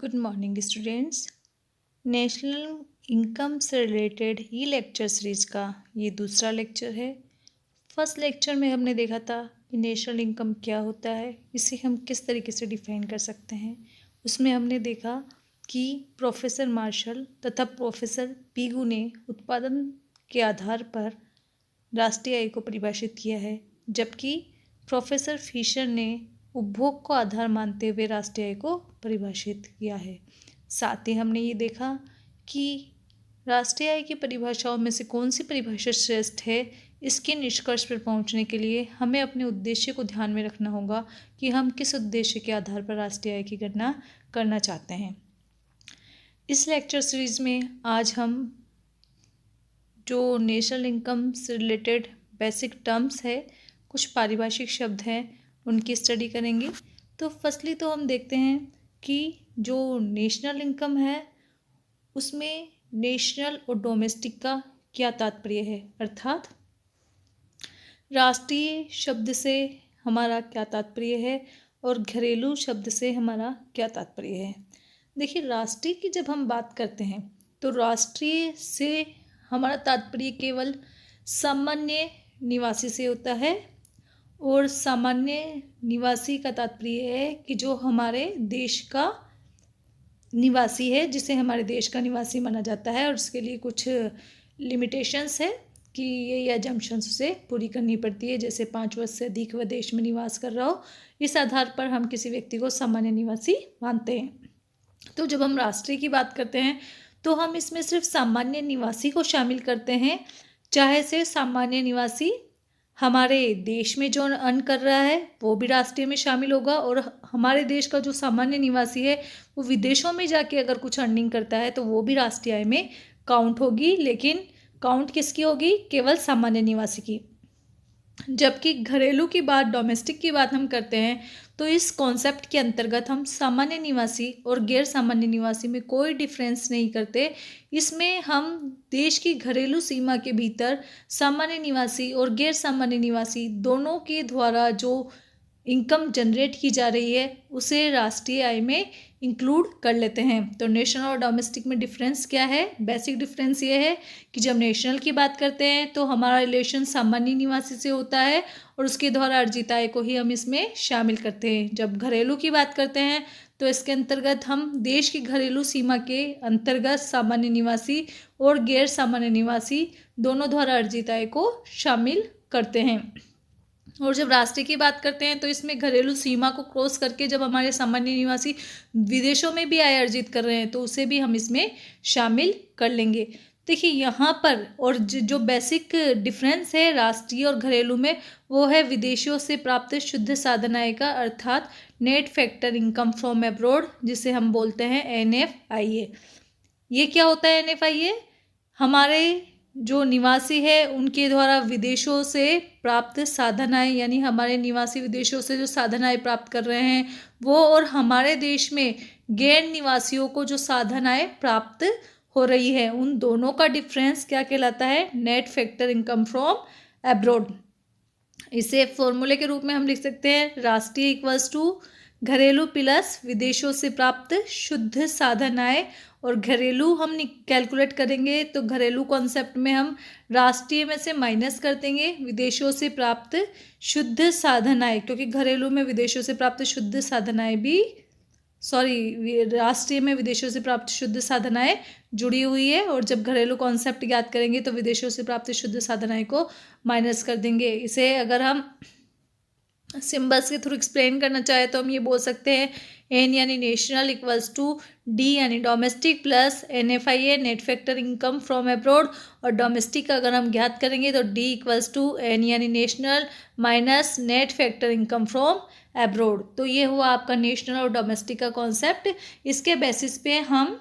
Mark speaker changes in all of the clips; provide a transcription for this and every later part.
Speaker 1: Good morning students. National income से related ही lecture series का ये दूसरा लेक्चर है। फर्स्ट लेक्चर में हमने देखा था कि नेशनल इनकम क्या होता है, इसे हम किस तरीके से डिफाइन कर सकते हैं। उसमें हमने देखा कि प्रोफेसर मार्शल तथा प्रोफेसर पीगू ने उत्पादन के आधार पर राष्ट्रीय आय को परिभाषित किया है, जबकि प्रोफेसर फिशर ने उपभोग को आधार मानते हुए राष्ट्रीय आय को परिभाषित किया है। साथ ही हमने ये देखा कि राष्ट्रीय आय की परिभाषाओं में से कौन सी परिभाषा श्रेष्ठ है। इसके निष्कर्ष पर पहुंचने के लिए हमें अपने उद्देश्य को ध्यान में रखना होगा कि हम किस उद्देश्य के आधार पर राष्ट्रीय आय की गणना करना चाहते हैं। इस लेक्चर सीरीज में आज हम जो नेशनल इनकम से रिलेटेड बेसिक टर्म्स है, कुछ पारिभाषिक शब्द हैं, उनकी स्टडी करेंगे। तो फर्स्टली तो हम देखते हैं कि जो नेशनल इनकम है उसमें नेशनल और डोमेस्टिक का क्या तात्पर्य है, अर्थात राष्ट्रीय शब्द से हमारा क्या तात्पर्य है और घरेलू शब्द से हमारा क्या तात्पर्य है। देखिए, राष्ट्रीय की जब हम बात करते हैं तो राष्ट्रीय से हमारा तात्पर्य केवल सामान्य निवासी से होता है, और सामान्य निवासी का तात्पर्य है कि जो हमारे देश का निवासी है, जिसे हमारे देश का निवासी माना जाता है, और उसके लिए कुछ लिमिटेशंस है कि ये एजम्पशंस उसे पूरी करनी पड़ती है, जैसे 5 वर्ष से अधिक वह देश में निवास कर रहा हो। इस आधार पर हम किसी व्यक्ति को सामान्य निवासी मानते हैं। तो जब हम राष्ट्रीय की बात करते हैं तो हम इसमें सिर्फ सामान्य निवासी को शामिल करते हैं, चाहे से सामान्य निवासी हमारे देश में जो अर्न कर रहा है वो भी राष्ट्रीय में शामिल होगा, और हमारे देश का जो सामान्य निवासी है वो विदेशों में जाके अगर कुछ अर्निंग करता है तो वो भी राष्ट्रीय आय में काउंट होगी। लेकिन काउंट किसकी होगी? केवल सामान्य निवासी की। जबकि घरेलू की बात, डोमेस्टिक की बात हम करते हैं तो इस कॉन्सेप्ट के अंतर्गत हम सामान्य निवासी और गैर सामान्य निवासी में कोई डिफरेंस नहीं करते। इसमें हम देश की घरेलू सीमा के भीतर सामान्य निवासी और गैर सामान्य निवासी दोनों के द्वारा जो इनकम जनरेट की जा रही है उसे राष्ट्रीय आय में इंक्लूड कर लेते हैं। तो नेशनल और डोमेस्टिक में डिफरेंस क्या है? बेसिक डिफरेंस ये है कि जब नेशनल की बात करते हैं तो हमारा रिलेशन सामान्य निवासी से होता है और उसके द्वारा अर्जित आय को ही हम इसमें शामिल करते हैं। जब घरेलू की बात करते हैं तो इसके अंतर्गत हम देश की घरेलू सीमा के अंतर्गत सामान्य निवासी और गैर सामान्य निवासी दोनों द्वारा अर्जित आय को शामिल करते हैं। और जब राष्ट्रीय की बात करते हैं तो इसमें घरेलू सीमा को क्रॉस करके जब हमारे सामान्य निवासी विदेशों में भी आय अर्जित कर रहे हैं तो उसे भी हम इसमें शामिल कर लेंगे। देखिए, यहाँ पर और जो बेसिक डिफरेंस है राष्ट्रीय और घरेलू में वो है विदेशों से प्राप्त शुद्ध साधन आय का, अर्थात net factor income from abroad, जिसे हम बोलते हैं NFIA। ये क्या होता है NFIA? हमारे जो निवासी है उनके द्वारा विदेशों से प्राप्त साधन आय, यानी हमारे निवासी विदेशों से जो साधन आय प्राप्त कर रहे हैं वो, और हमारे देश में गैर निवासियों को जो साधन आय प्राप्त हो रही है, उन दोनों का डिफरेंस क्या कहलाता है? Net factor income from abroad. इसे फॉर्मूले के रूप में हम लिख सकते हैं राष्ट्रीय इक्वल्स टू घरेलू प्लस विदेशों से प्राप्त शुद्ध साधन आय, और घरेलू हम कैलकुलेट करेंगे तो घरेलू कॉन्सेप्ट में हम राष्ट्रीय में से माइनस कर देंगे विदेशों से प्राप्त शुद्ध साधन आय, क्योंकि घरेलू में विदेशों से प्राप्त शुद्ध साधन आय भी राष्ट्रीय में विदेशों से प्राप्त शुद्ध साधन आय जुड़ी हुई है, और जब घरेलू कॉन्सेप्ट ज्ञात करेंगे तो विदेशों से प्राप्त शुद्ध साधन आय को माइनस कर देंगे। इसे अगर हम सिंबल्स के थ्रू एक्सप्लेन करना चाहे तो हम ये बोल सकते हैं N यानी नेशनल इक्वल्स टू D यानी domestic plus NFIA net factor income from abroad, और डोमेस्टिक अगर हम ज्ञात करेंगे तो D इक्वल्स टू N यानी national minus net factor income from abroad. तो ये हुआ आपका नेशनल और डोमेस्टिक का कॉन्सेप्ट। इसके बेसिस पे हम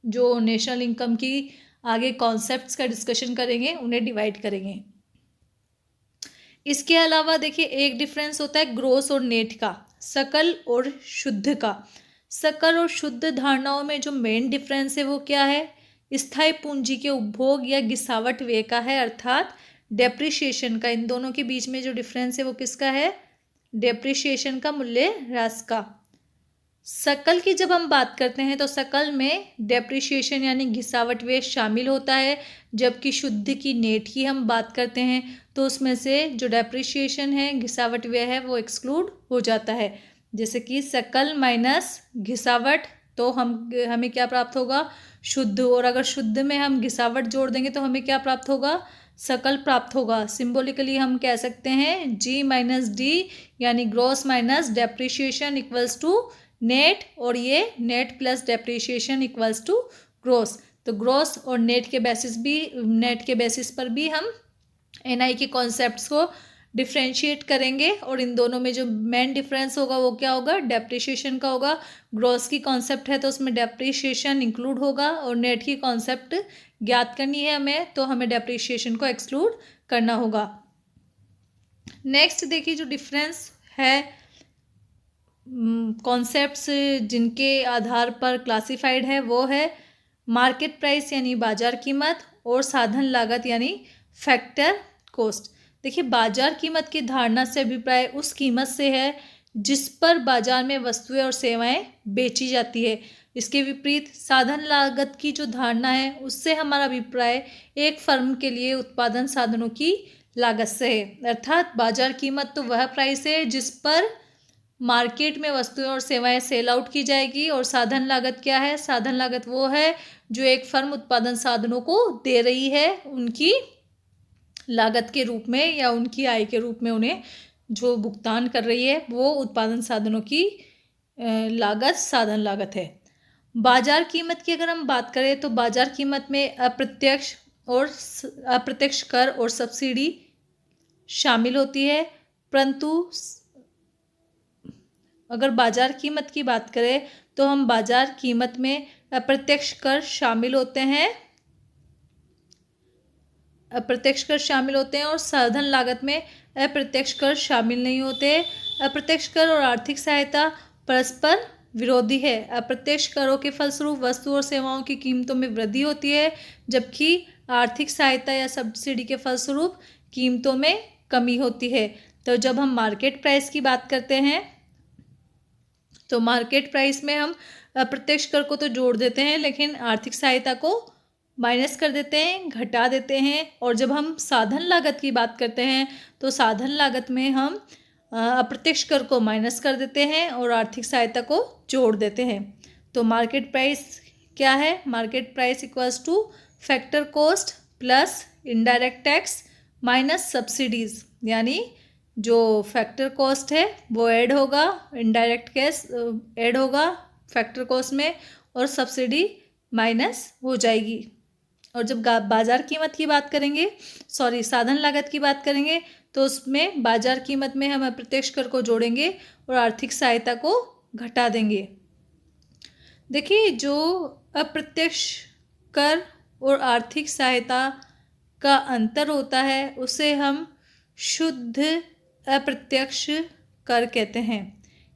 Speaker 1: जो नेशनल इनकम की आगे कॉन्सेप्ट्स का डिस्कशन करेंगे, उन्हें डिवाइड करेंगे। इसके अलावा देखिए, एक डिफरेंस होता है ग्रोस और नेट का, सकल और शुद्ध का। सकल और शुद्ध धारणाओं में जो मेन डिफरेंस है वो क्या है? स्थायी पूंजी के उपभोग या गिसावट व्यय का है, अर्थात डेप्रिसिएशन का। इन दोनों के बीच में जो डिफरेंस है वो किसका है? डेप्रिसिएशन का, मूल्य ह्रास का। सकल की जब हम बात करते हैं तो सकल में डेप्रिसिएशन यानी घिसावट व्यय शामिल होता है, जबकि शुद्ध की नेट की हम बात करते हैं तो उसमें से जो डेप्रिसिएशन है, घिसावट व्यय है, वो एक्सक्लूड हो जाता है। जैसे कि सकल माइनस घिसावट, तो हमें क्या प्राप्त होगा, शुद्ध। और अगर शुद्ध में हम घिसावट जोड़ देंगे तो हमें क्या प्राप्त होगा, सकल प्राप्त होगा। सिंबॉलिकली हम कह सकते हैं जी माइनस डी यानी gross minus depreciation equals to net, और ये net plus depreciation equals to gross. तो ग्रॉस और नेट के बेसिस पर भी हम एनआई के कॉन्सेप्ट्स को डिफ्रेंशिएट करेंगे, और इन दोनों में जो मेन डिफरेंस होगा वो क्या होगा, डेप्रिसिएशन का होगा। ग्रॉस की कॉन्सेप्ट है तो उसमें डेप्रिसिएशन इंक्लूड होगा, और नेट की कॉन्सेप्ट ज्ञात करनी है हमें तो हमें डेप्रिसिएशन को एक्सक्लूड करना होगा। नेक्स्ट देखिए जो डिफरेंस है कॉन्सेप्ट्स जिनके आधार पर क्लासिफाइड है वो है मार्केट प्राइस यानी बाजार कीमत, और साधन लागत यानी फैक्टर कॉस्ट। देखिए बाजार कीमत की धारणा से अभिप्राय उस कीमत से है जिस पर बाजार में वस्तुएं और सेवाएं बेची जाती है। इसके विपरीत साधन लागत की जो धारणा है उससे हमारा अभिप्राय एक फर्म के लिए उत्पादन साधनों की लागत से है। अर्थात बाजार कीमत तो वह प्राइस है जिस पर मार्केट में वस्तुएं और सेवाएं सेल आउट की जाएगी, और साधन लागत क्या है, साधन लागत वो है जो एक फर्म उत्पादन साधनों को दे रही है उनकी लागत के रूप में या उनकी आय के रूप में उन्हें जो भुगतान कर रही है वो उत्पादन साधनों की लागत साधन लागत है। बाजार कीमत की अगर हम बात करें तो बाजार कीमत में अप्रत्यक्ष कर और सब्सिडी शामिल होती है, परंतु अगर बाजार कीमत की बात करें तो हम बाजार कीमत में अप्रत्यक्ष कर शामिल होते हैं, और साधन लागत में अप्रत्यक्ष कर शामिल नहीं होते। अप्रत्यक्ष कर और आर्थिक सहायता परस्पर विरोधी है। अप्रत्यक्ष करों के फलस्वरूप वस्तु और सेवाओं की कीमतों में वृद्धि होती है, जबकि आर्थिक सहायता या सब्सिडी के फलस्वरूप कीमतों में कमी होती है। तो जब हम मार्केट प्राइस की बात करते हैं तो मार्केट प्राइस में हम अप्रत्यक्ष कर को तो जोड़ देते हैं, लेकिन आर्थिक सहायता को माइनस कर देते हैं, घटा देते हैं। और जब हम साधन लागत की बात करते हैं तो साधन लागत में हम अप्रत्यक्ष कर को माइनस कर देते हैं और आर्थिक सहायता को जोड़ देते हैं। तो मार्केट प्राइस क्या है, market price equals two factor cost plus indirect tax minus subsidies, यानी जो फैक्टर कॉस्ट है वो ऐड होगा, इनडायरेक्ट टैक्स ऐड होगा फैक्टर कॉस्ट में, और सब्सिडी माइनस हो जाएगी। और जब बाजार कीमत की बात करेंगे, साधन लागत की बात करेंगे तो उसमें बाजार कीमत में हम अप्रत्यक्ष कर को जोड़ेंगे और आर्थिक सहायता को घटा देंगे। देखिए जो अप्रत्यक्ष कर और आर्थिक सहायता का अंतर होता है उसे हम शुद्ध अप्रत्यक्ष कर कहते हैं,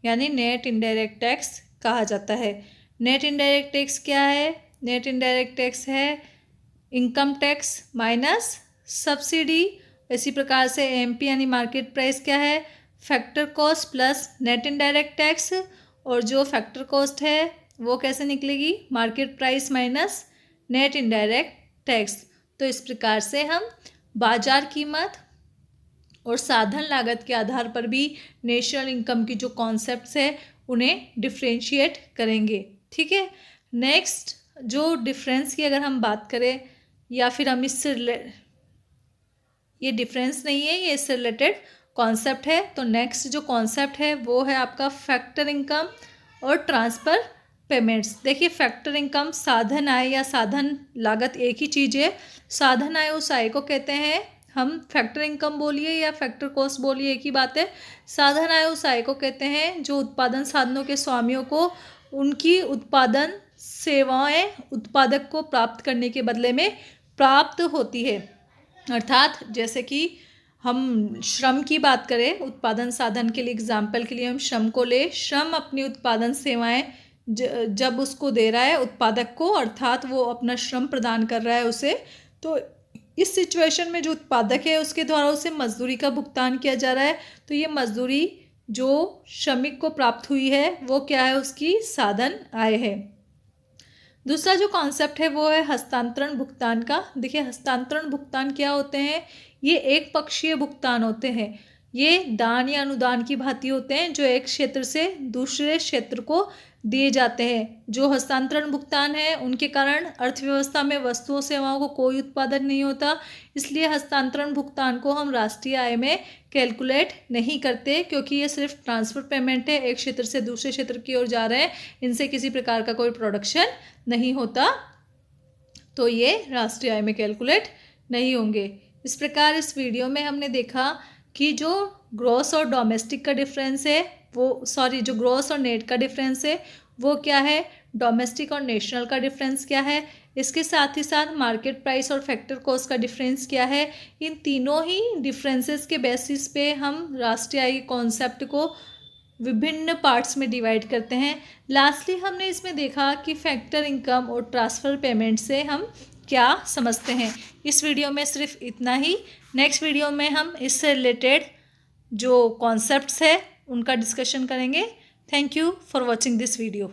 Speaker 1: यानी नेट इनडायरेक्ट टैक्स कहा जाता है। नेट इनडायरेक्ट टैक्स क्या है, नेट इनडायरेक्ट टैक्स है इनकम टैक्स माइनस सब्सिडी। इसी प्रकार से एमपी यानी मार्केट प्राइस क्या है, factor cost plus net indirect tax, और जो फैक्टर कॉस्ट है वो कैसे निकलेगी, market price minus net indirect tax. तो इस प्रकार से हम बाजार कीमत और साधन लागत के आधार पर भी नेशनल इनकम की जो कॉन्सेप्ट्स है उन्हें डिफ्रेंशिएट करेंगे। ठीक है, नेक्स्ट जो डिफरेंस की अगर हम बात करें या फिर हम इससे ये डिफरेंस नहीं है, ये इससे रिलेटेड कॉन्सेप्ट है। तो नेक्स्ट जो कॉन्सेप्ट है वो है आपका फैक्टर इनकम और ट्रांसफर पेमेंट्स। देखिए फैक्टर इनकम साधन आय या साधन लागत एक ही चीज़ है। साधन आय उस आय को कहते हैं, हम फैक्टर इनकम बोलिए या फैक्टर कॉस्ट बोलिए एक ही बात है। साधन आय उस आय को कहते हैं जो उत्पादन साधनों के स्वामियों को उनकी उत्पादन सेवाएं उत्पादक को प्राप्त करने के बदले में प्राप्त होती है। अर्थात जैसे कि हम श्रम की बात करें, उत्पादन साधन के लिए एग्जाम्पल के लिए हम श्रम को ले, श्रम अपनी उत्पादन सेवाएं जब उसको दे रहा है उत्पादक को, अर्थात वो अपना श्रम प्रदान कर रहा है उसे, तो इस सिचुएशन में जो उत्पादक है उसके द्वारा उसे मजदूरी का भुगतान किया जा रहा है। तो ये मजदूरी जो श्रमिक को प्राप्त हुई है वो क्या है, उसकी साधन आय है। दूसरा जो कॉन्सेप्ट है वो है हस्तांतरण भुगतान का। देखिए हस्तांतरण भुगतान क्या होते हैं, ये एक पक्षीय भुगतान होते हैं। ये दान या अनुदान की भांति होते हैं जो एक क्षेत्र से दूसरे क्षेत्र को दिए जाते हैं। जो हस्तांतरण भुगतान है उनके कारण अर्थव्यवस्था में वस्तुओं सेवाओं को कोई उत्पादन नहीं होता, इसलिए हस्तांतरण भुगतान को हम राष्ट्रीय आय में कैलकुलेट नहीं करते, क्योंकि ये सिर्फ ट्रांसफर पेमेंट है, एक क्षेत्र से दूसरे क्षेत्र की ओर जा रहे हैं, इनसे किसी प्रकार का कोई प्रोडक्शन नहीं होता, तो ये राष्ट्रीय आय में कैलकुलेट नहीं होंगे। इस प्रकार इस वीडियो में हमने देखा कि जो ग्रॉस और डोमेस्टिक का डिफरेंस है वो जो ग्रॉस और नेट का डिफरेंस है वो क्या है, डोमेस्टिक और नेशनल का डिफरेंस क्या है, इसके साथ ही साथ मार्केट प्राइस और फैक्टर कॉस्ट का डिफरेंस क्या है। इन तीनों ही डिफरेंसेस के बेसिस पे हम राष्ट्रीय आय के कॉन्सेप्ट को विभिन्न पार्ट्स में डिवाइड करते हैं। लास्टली हमने इसमें देखा कि फैक्टर इनकम और ट्रांसफ़र पेमेंट से हम क्या समझते हैं। इस वीडियो में सिर्फ इतना ही। नेक्स्ट वीडियो में हम इससे रिलेटेड जो कॉन्सेप्ट्स है उनका डिस्कशन करेंगे। Thank you for watching this video.